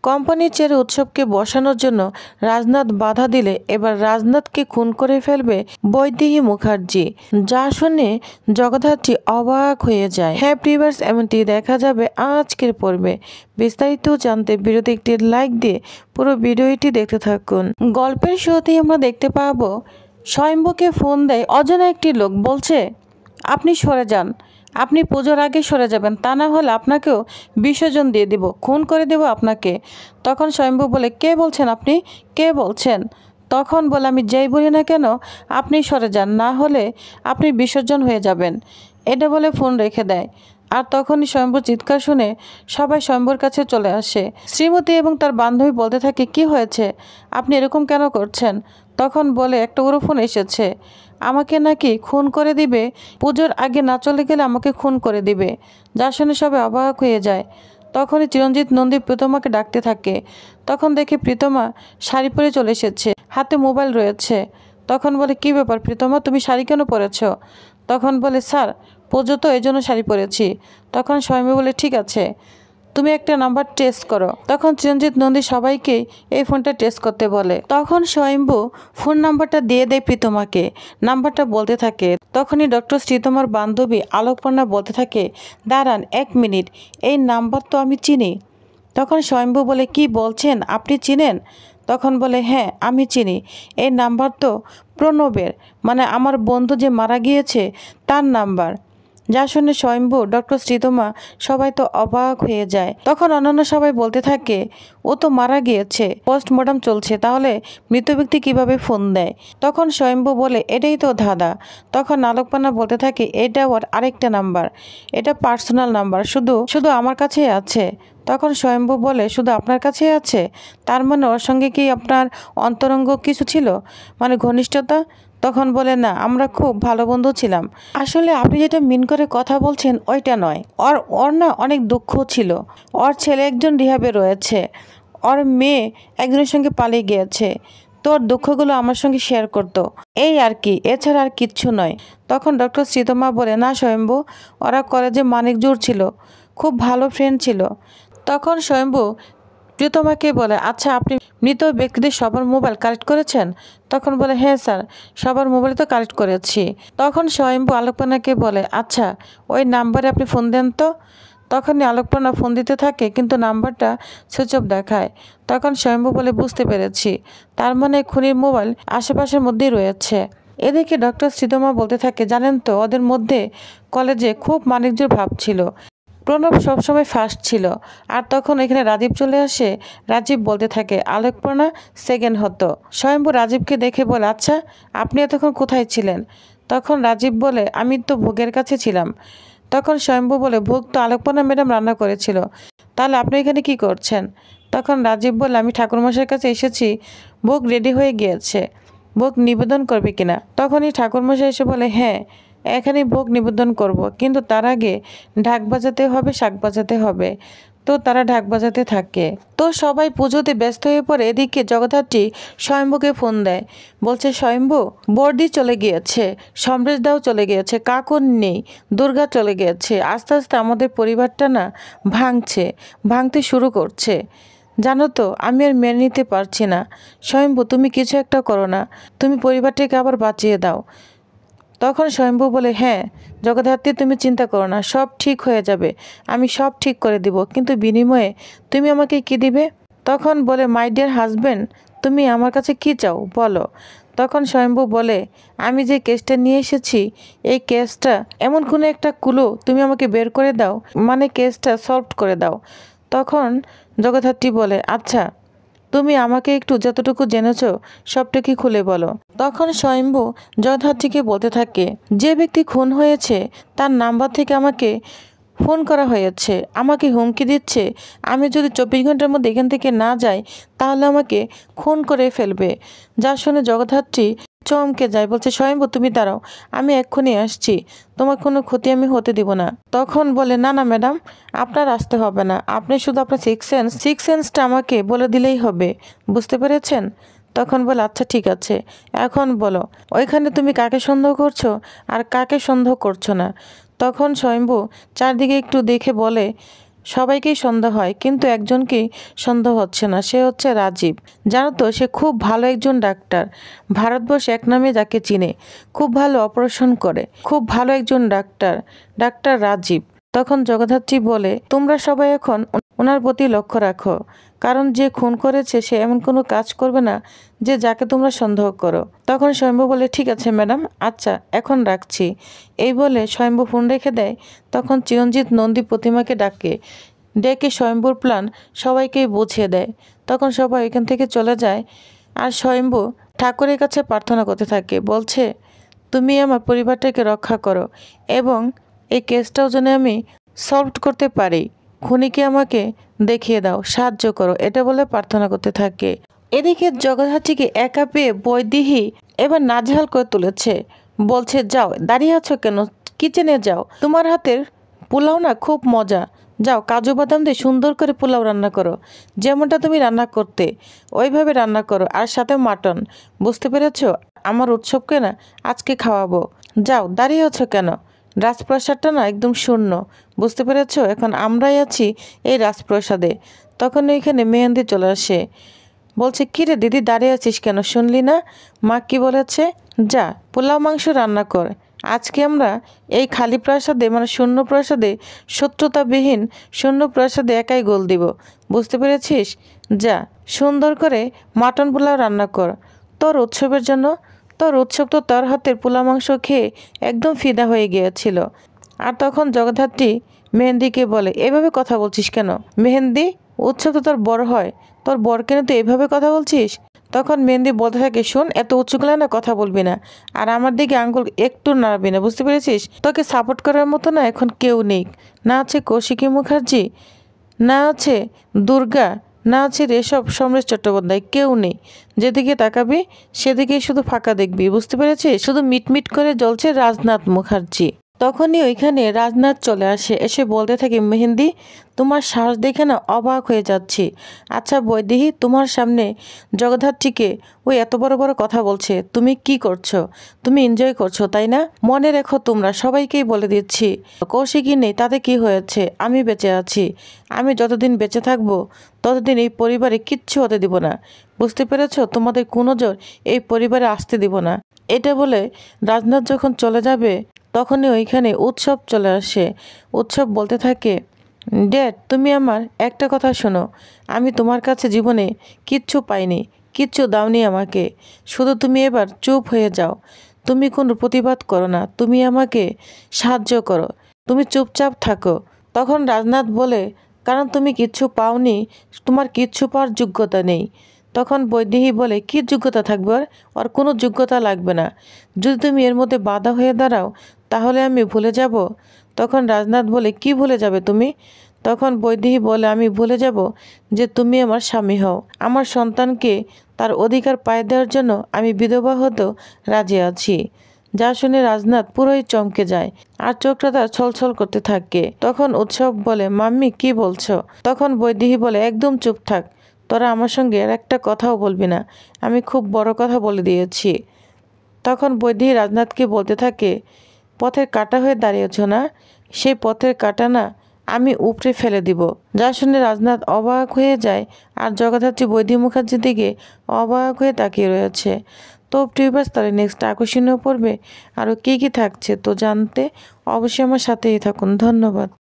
Company ছেড়ে উৎসবকে বসানোর জন্য রাজনাথ বাধা দিলে এবার রাজনাথকে খুন করে ফেলবে বৈদেহী মুখার্জি, যা শুনে জগদ্ধাত্রী অবাক হয়ে যায়। হ্যাঁ ভিউয়ার্স, এমনটি দেখা যাবে আজকের পর্বে। বিস্তারিত জানতে ভিডিওতে একটি লাইক দিয়ে পুরো ভিডিওটি দেখতে থাকুন। গল্পের শুরুতেই আমরা দেখতে পাবো স্বয়ম্ভুকে ফোন দেয় অজানা একটি লোক, বলছে আপনি সরে যান, আপনি পুজোর আগে সরে যাবেন, তা না হলে আপনাকেও বিসর্জন দিয়ে দিব, খুন করে দেব আপনাকে। তখন স্বয়ম্ভু বলে কে বলছেন আপনি, কে বলছেন? তখন বলে আমি যেই বলি না কেন আপনি সরে যান, না হলে আপনি বিসর্জন হয়ে যাবেন। এটা বলে ফোন রেখে দেয়। আর তখনই স্বয়ম্ভুর চিৎকার শুনে সবাই স্বয়ম্ভুর কাছে চলে আসে। শ্রীমতী এবং তার বান্ধবী বলতে থাকে কি হয়েছে, আপনি এরকম কেন করছেন? তখন বলে একটা ওর ফোন এসেছে, আমাকে নাকি খুন করে দিবে, পুজোর আগে না চলে গেলে আমাকে খুন করে দিবে। যা শুনে সবাই অবাক হয়ে যায়। তখনই চিরঞ্জিত নন্দী প্রীতমাকে ডাকতে থাকে। তখন দেখে প্রীতমা শাড়ি পরে চলে এসেছে, হাতে মোবাইল রয়েছে। তখন বলে কি ব্যাপার প্রীতমা, তুমি শাড়ি কেন পরেছ? তখন বলে স্যার পুজো তো এই জন্য শাড়ি পরেছি। তখন স্বয়ম্ভু বলে ঠিক আছে, তুমি একটা নাম্বার টেস্ট করো। তখন চিরঞ্জিত নন্দী সবাইকে এই ফোনটা টেস্ট করতে বলে। তখন স্বয়ম্ভু ফোন নাম্বারটা দিয়ে দেয় প্রীতমাকে, নাম্বারটা বলতে থাকে। তখনই ডক্টর শ্রীতমার বান্ধবী আলোকপর্ণা বলতে থাকে দাঁড়ান 1 মিনিট, এই নাম্বার তো আমি চিনি। তখন স্বয়ম্ভু বলে কি বলছেন, আপনি চিনেন? তখন বলে হ্যাঁ আমি চিনি, এই নাম্বার তো প্রণবের, মানে আমার বন্ধু যে মারা গিয়েছে তার নাম্বার। যা শুনে স্বয়ম্ভু ডক্টর শ্রীতমা সবাই তো অবাক হয়ে যায়। তখন অন্যান্য সবাই বলতে থাকে ও তো মারা গিয়েছে, পোস্টমর্টম চলছে, তাহলে মৃত ব্যক্তি কিভাবে ফোন দেয়? তখন স্বয়ম্ভু বলে এটাই তো ধাঁধা। তখন আলোকপানা বলতে থাকে এটা ওর আরেকটা নাম্বার, এটা পার্সোনাল নাম্বার, শুধু শুধু আমার কাছেই আছে। তখন স্বয়ম্ভু বলে শুধু আপনার কাছেই আছে, তার মানে ওর সঙ্গে কি আপনার অন্তরঙ্গ কিছু ছিল, মানে ঘনিষ্ঠতা? তখন বলে না, আমরা খুব ভালো বন্ধু ছিলাম। আসলে আপনি যেটা মিন করে কথা বলছেন ওইটা নয়, ওর না অনেক দুঃখ ছিল, ওর ছেলে একজন রিহাবে রয়েছে, ওর মেয়ে একজনের সঙ্গে পালিয়ে গিয়েছে, তোর দুঃখগুলো আমার সঙ্গে শেয়ার করতো, এই আর কি, এছাড়া আর কিচ্ছু নয়। তখন ডক্টর শ্রীতমা বলে না স্বয়ম্ভু, ওরা কলেজে মানিকজোড় ছিল, খুব ভালো ফ্রেন্ড ছিল। তখন স্বয়ম্ভু প্রীতমাকে বলে আচ্ছা আপনি মৃত ব্যক্তিদের সবার মোবাইল কালেক্ট করেছেন? তখন বলে হ্যাঁ স্যার, সবার মোবাইল তো কালেক্ট করেছি। তখন স্বয়ম্ভু আলোকপানাকে বলে আচ্ছা ওই নাম্বারে আপনি ফোন দেন তো। তখনই আলোকপানা ফোন দিতে থাকে কিন্তু নাম্বারটা সুইচ অফ দেখায়। তখন স্বয়ম্ভু বলে বুঝতে পেরেছি, তার মানে খুনির মোবাইল আশেপাশের মধ্যেই রয়েছে। এদিকে ডক্টর শ্রীতমা বলতে থাকে জানেন তো ওদের মধ্যে কলেজে খুব মানিকজোড় ভাব ছিল, প্রণব সবসময় ফার্স্ট ছিল। আর তখন এখানে রাজীব চলে আসে। রাজীব বলতে থাকে আলোকপর্ণা সেকেন্ড হতো। স্বয়ম্ভু রাজীবকে দেখে বলে আচ্ছা আপনি এতক্ষণ কোথায় ছিলেন? তখন রাজীব বলে আমি তো ভোগের কাছে ছিলাম। তখন স্বয়ম্ভু বলে ভোগ তো আলোকপর্ণা ম্যাডাম রান্না করেছিল, তাহলে আপনি এখানে কি করছেন? তখন রাজীব বলে আমি ঠাকুরমশাইয়ের কাছে এসেছি, ভোগ রেডি হয়ে গিয়েছে, ভোগ নিবেদন করবে কিনা? তখনই ঠাকুরমশাই এসে বলে হ্যাঁ এখানে ভোগ নিবেদন করব, কিন্তু তার আগে ঢাক বাজাতে হবে, শাক বাজাতে হবে। তো তারা ঢাক বাজাতে থাকে। তো সবাই পুজোতে ব্যস্ত হয়ে পড়ে। এদিকে জগদ্ধাত্রী স্বয়ম্ভুকে ফোন দেয়, বলছে স্বয়ম্ভু বর্দি চলে গিয়েছে, সমরেশ দাও চলে গিয়েছে, কাকুন নেই, দুর্গা চলে গিয়েছে, আস্তে আস্তে আমাদের পরিবারটা না ভাঙতে শুরু করছে। জানো তো আমি আর মেনে নিতে পারছি না। স্বয়ম্ভু তুমি কিছু একটা করো না, তুমি পরিবারটাকে আবার বাঁচিয়ে দাও। তখন স্বয়ম্ভু বলে হ্যাঁ জগদ্ধাত্রী তুমি চিন্তা করো না, সব ঠিক হয়ে যাবে, আমি সব ঠিক করে দিব, কিন্তু বিনিময়ে তুমি আমাকে কি দিবে? তখন বলে মাই ডিয়ার হাজব্যান্ড তুমি আমার কাছে কি চাও বলো। তখন স্বয়ম্ভু বলে আমি যে কেসটা নিয়ে এসেছি এই কেসটা এমন কোনো একটা কুলো তুমি আমাকে বের করে দাও, মানে কেসটা সলভ করে দাও। তখন জগদ্ধাত্রী বলে আচ্ছা তুমি আমাকে একটু যতটুকু জেনেছো সবটুকু খুলে বলো। তখন স্বয়ম্ভু জগদ্ধাত্রীকে বলতে থাকে যে ব্যক্তি খুন হয়েছে তার নাম্বার থেকে আমাকে ফোন করা হয়েছে, আমাকে হুমকি দিচ্ছে আমি যদি 24 ঘন্টার মধ্যে এখান থেকে না যাই তাহলে আমাকে খুন করে ফেলবে। যা শুনে জগদ্ধাত্রী চমকে যায়, বলছে স্বয়ম্ভু তুমি দাঁড়াও, আমি এক্ষুনি আসছি, তোমার কোনো ক্ষতি আমি হতে দিব না। তখন বলে না না ম্যাডাম আপনার আসতে হবে না, আপনি শুধু আপনার সিক্স সেন্সটা আমাকে বলে দিলেই হবে, বুঝতে পেরেছেন? তখন বলে আচ্ছা ঠিক আছে, এখন বলো ওইখানে তুমি কাকে সন্দেহ করছো আর কাকে সন্দেহ করছো না? তখন স্বয়ম্ভু চারদিকে একটু দেখে বলে সবাইকেই সন্দেহ হয়, কিন্তু একজনকেই সন্দেহ হচ্ছে না, সে হচ্ছে রাজীব। জানো তো, সে খুব ভালো একজন ডাক্তার, ভারতবর্ষ এক নামে যাকে চিনে, খুব ভালো অপারেশন করে, খুব ভালো একজন ডাক্তার, ডাক্তার রাজীব। তখন জগদ্ধাত্রী বলে, তোমরা সবাই এখন ওনার প্রতি লক্ষ্য রাখো, কারণ যে খুন করেছে সে এমন কোনো কাজ করবে না যে যাকে তোমরা সন্দেহ করো। তখন স্বয়ম্ভু বলে, ঠিক আছে ম্যাডাম, আচ্ছা এখন রাখছি। এই বলে স্বয়ম্ভু ফোন রেখে দেয়। তখন চিরঞ্জিত নন্দী প্রতিমাকে ডেকে স্বয়ম্ভুর প্ল্যান সবাইকেই বুঝিয়ে দেয়। তখন সবাই এখান থেকে চলে যায়, আর স্বয়ম্ভু ঠাকুরের কাছে প্রার্থনা করতে থাকে, বলছে, তুমি আমার পরিবারটাকে রক্ষা করো এবং এই কেসটাও যেন আমি সলভ করতে পারি, খুনিকে আমাকে দেখিয়ে দাও, সাহায্য করো, এটা বলে প্রার্থনা করতে থাকে। এদিকে জগদ্ধাত্রীকে একা পেয়ে বৈদেহী এবার নাজেহাল করে তুলেছে। বলছে, যাও, দাঁড়িয়ে আছো কেন, কিচেনে যাও, তোমার হাতের পোলাও না খুব মজা, যাও কাজু বাদাম দিয়ে সুন্দর করে পোলাও রান্না করো, যেমনটা তুমি রান্না করতে ওইভাবে রান্না করো, আর সাথে মাটন, বুঝতে পেরেছো? আমার উৎসবকে না আজকে খাওয়াবো, যাও, দাঁড়িয়ে আছো কেন? রাজপ্রাসাদটা না একদম শূন্য, বুঝতে পেরেছো? এখন আমরাই আছি এই রাজপ্রাসাদে। তখন ওইখানে মেহেন্দি চলে আসে, বলছে, কিরে দিদি, দাঁড়িয়ে আছিস কেন, শুনলি না মা কি বলেছে? যা পোলাও মাংস রান্না কর, আজকে আমরা এই খালি প্রাসাদে, মানে শূন্য প্রাসাদে, শত্রুতাবিহীন শূন্য প্রাসাদে একাই গোল দিব, বুঝতে পেরেছিস? যা সুন্দর করে মাটন পোলাও রান্না কর তোর উৎসবের জন্য। তোর উৎসব তো তোর হাতের পোলাও মাংস খেয়ে একদম ফিদা হয়ে গিয়েছিল। আর তখন জগদ্ধাত্রী মেহেন্দিকে বলে, এভাবে কথা বলছিস কেন মেহেন্দি, উৎসব তো তোর বড় হয়, তোর বর কেন তুই এভাবে কথা বলছিস? তখন মেহেন্দি বলতে থাকে, শোন, এত উঁচু গলায় না কথা বলবি না, আর আমার দিকে আঙ্গুল একটু নাড়বি না, বুঝতে পেরেছিস? তোকে সাপোর্ট করার মতো না এখন কেউ নেই, না আছে কৌশিকী মুখার্জি, না আছে দুর্গা, না আছে রেশব সমরেশ চট্টোপাধ্যায়, কেউ নেই। যেদিকে তাকাবি সেদিকেই শুধু ফাঁকা দেখবি, বুঝতে পেরেছিস? শুধু মিটমিট করে জ্বলছে রাজনাথ মুখার্জি। তখনই ওইখানে রাজনাথ চলে আসে, এসে বলতে থাকে, মেহেন্দি, তোমার সাহস দেখে না অবাক হয়ে যাচ্ছি। আচ্ছা বৈদেহী, তোমার সামনে জগদ্ধাত্রীকে ওই এত বড় বড় কথা বলছে, তুমি কি করছো? তুমি এনজয় করছো, তাই না? মনে রেখো, তোমরা সবাইকেই বলে দিচ্ছি, কৌশিকী নেই তাতে কি হয়েছে, আমি বেঁচে আছি, আমি যতদিন বেঁচে থাকবো ততদিন এই পরিবারে কিচ্ছু হতে দিব না, বুঝতে পেরেছো? তোমাদের কোনো জোর এই পরিবারে আসতে দিব না। এটা বলে রাজনাথ যখন চলে যাবে, তখনই ওইখানে উৎসব চলে আসে। উৎসব বলতে থাকে, ড্যাড, তুমি আমার একটা কথা শোনো, আমি তোমার কাছে জীবনে কিচ্ছু পাইনি, কিচ্ছু দাওনি আমাকে, শুধু তুমি এবার চুপ হয়ে যাও, তুমি কোনো প্রতিবাদ করো না, তুমি আমাকে সাহায্য করো, তুমি চুপচাপ থাকো। তখন রাজনাথ বলে, কারণ তুমি কিচ্ছু পাওনি, তোমার কিচ্ছু পাওয়ার যোগ্যতা নেই। তখন বৈদেহী বলে, কি যোগ্যতা থাকবে, ওর কোনো যোগ্যতা লাগবে না, যদি তুমি এর মধ্যে বাধা হয়ে দাঁড়াও তাহলে আমি ভুলে যাব। তখন রাজনাথ বলে, কি ভুলে যাবে তুমি? তখন বৈদেহী বলে, আমি ভুলে যাব যে তুমি আমার স্বামী হও, আমার সন্তানকে তার অধিকার পায় দেওয়ার জন্য আমি বিধবা হতেও রাজি আছি। যা শুনে রাজনাথ পুরোই চমকে যায়, আর চোখটা তার ছলছল করতে থাকে। তখন উৎসব বলে, মাম্মি কি বলছো? তখন বৈদেহী বলে, একদম চুপ থাক, তোরা আমার সঙ্গে আর একটা কথাও বলবি না, আমি খুব বড় কথা বলে দিয়েছি। তখন বৈদেহী রাজনাথকে বলতে থাকে, পথের কাঁটা হয়ে দাঁড়িয়েছ না, সেই পথের কাঁটা না আমি উপড়ে ফেলে দিব। যা শুনে রাজনাথ অবাক হয়ে যায়, আর জগদ্ধাত্রী বৈদেহী মুখার্জির দিকে অবাক হয়ে তাকিয়ে রয়েছে। তো টিউবার্স, তাহলে নেক্সট আকর্ষণীয় পড়বে আরও কী কী থাকছে তো জানতে অবশ্যই আমার সাথেই থাকুন। ধন্যবাদ।